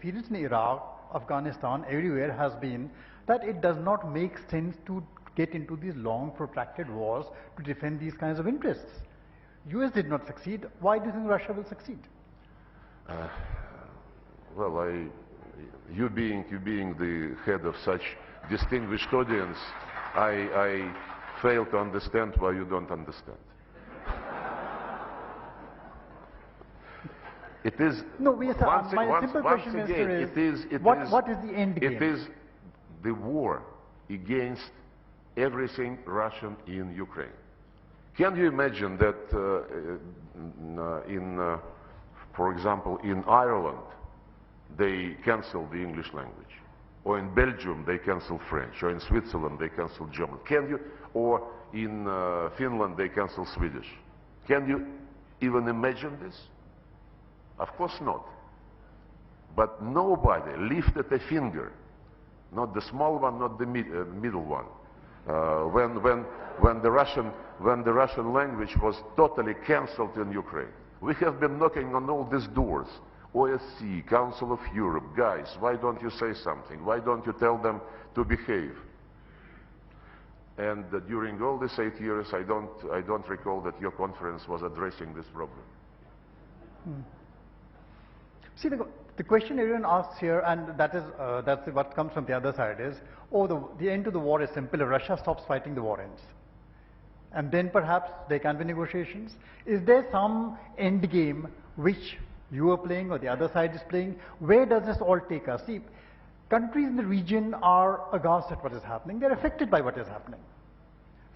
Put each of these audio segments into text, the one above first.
experience in Iraq, Afghanistan, everywhere has been that it does not make sense to get into these long protracted wars to defend these kinds of interests. US did not succeed. Why do you think Russia will succeed? Well, you being the head of such distinguished audience, I fail to understand why you don't understand. It is. No, yes, my simple question, again, is, what is the end game? It is the war against everything Russian in Ukraine. Can you imagine that for example, in Ireland, they cancel the English language, or in Belgium they cancel French, or in Switzerland they cancel German? Can you, or in Finland they cancel Swedish? Can you even imagine this? Of course not. But nobody lifted a finger, not the small one, not the middle one, when the Russian language was totally cancelled in Ukraine. We have been knocking on all these doors. OSCE, Council of Europe, guys, why don't you say something? Why don't you tell them to behave? And during all these 8 years, I don't recall that your conference was addressing this problem. See, the question everyone asks here, and that's what comes from the other side, is, oh, the end to the war is simple. If Russia stops fighting, the war ends. And then perhaps there can be negotiations. Is there some end game which you are playing or the other side is playing? Where does this all take us? See, countries in the region are aghast at what is happening. They're affected by what is happening.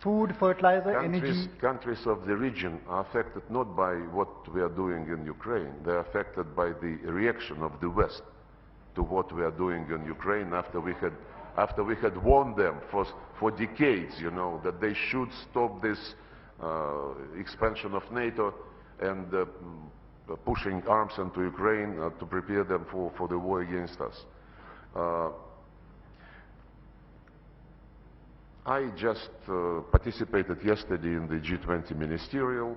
Food, fertilizer, energy. Countries of the region are affected not by what we are doing in Ukraine. They're affected by the reaction of the West to what we are doing in Ukraine after we had warned them for decades, you know, that they should stop this expansion of NATO and pushing arms into Ukraine to prepare them for the war against us. I just participated yesterday in the G20 ministerial,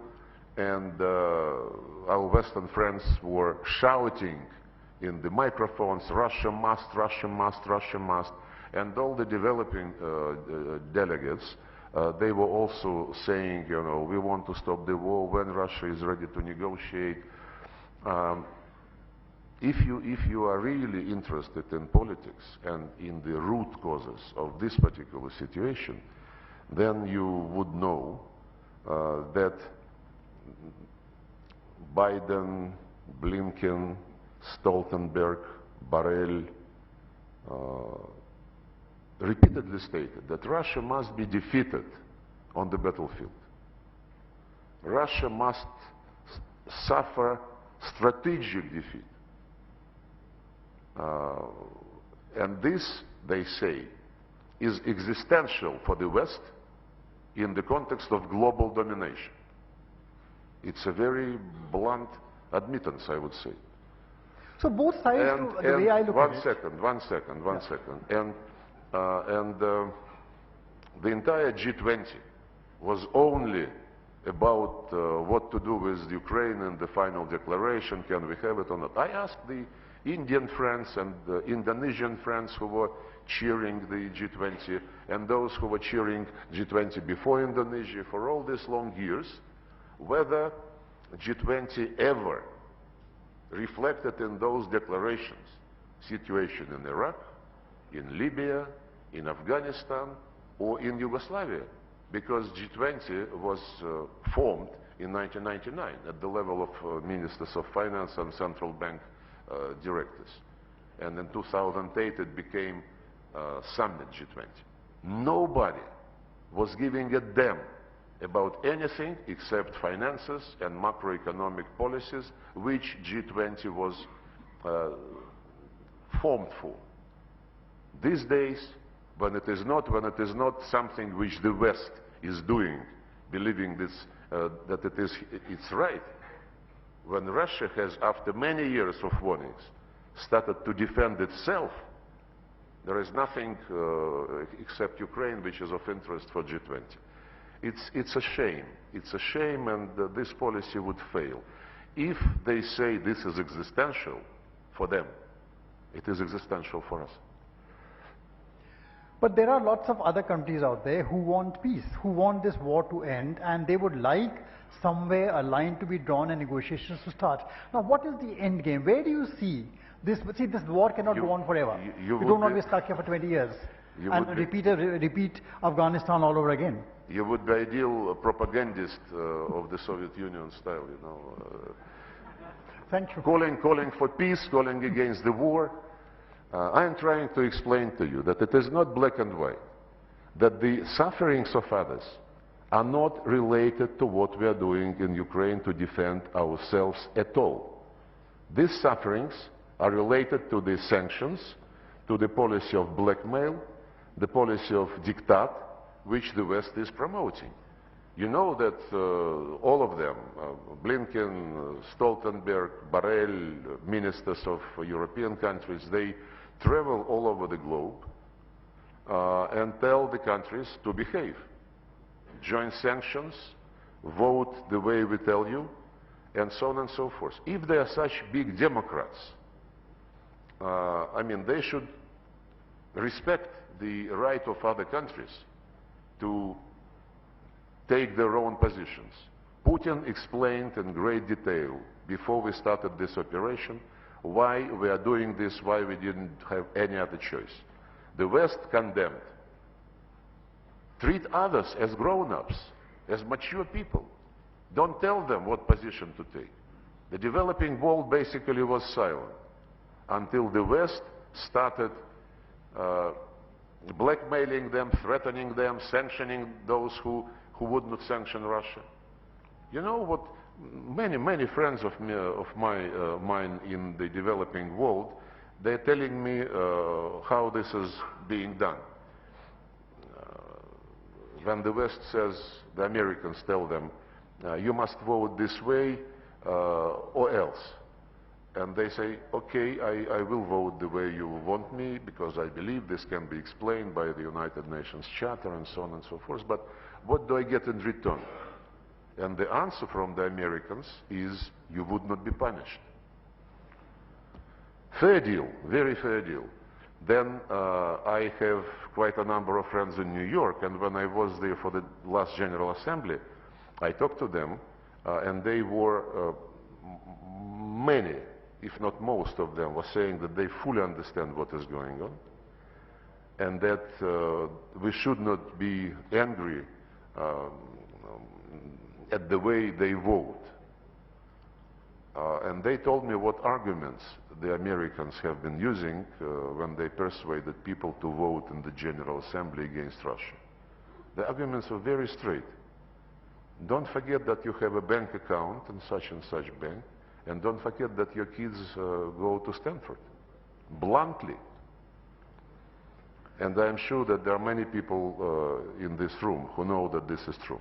and our Western friends were shouting in the microphones, Russia must, Russia must, Russia must. And all the developing delegates, they were also saying, you know, we want to stop the war when Russia is ready to negotiate. If you are really interested in politics and in the root causes of this particular situation, then you would know that Biden, Blinken, Stoltenberg, Borrell repeatedly stated that Russia must be defeated on the battlefield. Russia must suffer strategic defeat. And this, they say, is existential for the West in the context of global domination. It's a very blunt admittance, I would say. So both sides, the way I look at it... One second. And the entire G20 was only about what to do with Ukraine and the final declaration, can we have it or not. I asked the Indian friends and the Indonesian friends who were cheering the G20 and those who were cheering G20 before Indonesia for all these long years, whether G20 ever reflected in those declarations situation in Iraq, in Libya, in Afghanistan, or in Yugoslavia, because G20 was formed in 1999 at the level of ministers of finance and central bank directors. And in 2008 it became Summit G20. Nobody was giving a damn about anything except finances and macroeconomic policies, which G20 was formed for. These days, when it is not something which the West is doing, believing this, that it's right, when Russia has, after many years of warnings, started to defend itself, there is nothing except Ukraine which is of interest for G20. It's a shame. It's a shame, and this policy would fail. If they say this is existential for them, It is existential for us. But there are lots of other countries out there who want peace, who want this war to end, and they would like somewhere a line to be drawn and negotiations to start. Now, what is the end game? Where do you see this? See, this war cannot go on forever. You don't want to be stuck here for 20 years and repeat Afghanistan all over again. You would be ideal propagandist of the Soviet Union style, you know. Thank you. Calling for peace, calling against the war. I am trying to explain to you that it is not black and white, that the sufferings of others are not related to what we are doing in Ukraine to defend ourselves at all. These sufferings are related to the sanctions, to the policy of blackmail, the policy of diktat, which the West is promoting. You know that all of them, Blinken, Stoltenberg, Borrell, ministers of European countries, they travel all over the globe and tell the countries to behave. Join sanctions, vote the way we tell you, and so on and so forth. If they are such big Democrats, I mean, they should respect the right of other countries to take their own positions. Putin explained in great detail before we started this operation why we are doing this, why we didn't have any other choice. The West condemned. Treat others as grown-ups, as mature people. Don't tell them what position to take. The developing world basically was silent until the West started blackmailing them, threatening them, sanctioning those who would not sanction Russia. You know what? Many friends of mine in the developing world, they're telling me how this is being done. When the West says, the Americans tell them, you must vote this way or else. And they say, okay, I will vote the way you want me because I believe this can be explained by the United Nations Charter and so on and so forth, but what do I get in return? And the answer from the Americans is, you would not be punished. Fair deal, very fair deal. Then I have quite a number of friends in New York, and when I was there for the last General Assembly, I talked to them, and they were, many, if not most of them, were saying that they fully understand what is going on, and that we should not be angry at the way they vote. And they told me what arguments the Americans have been using when they persuaded people to vote in the General Assembly against Russia. The arguments are very straight. Don't forget that you have a bank account in such and such bank, and don't forget that your kids go to Stanford. Bluntly. And I'm sure that there are many people in this room who know that this is true.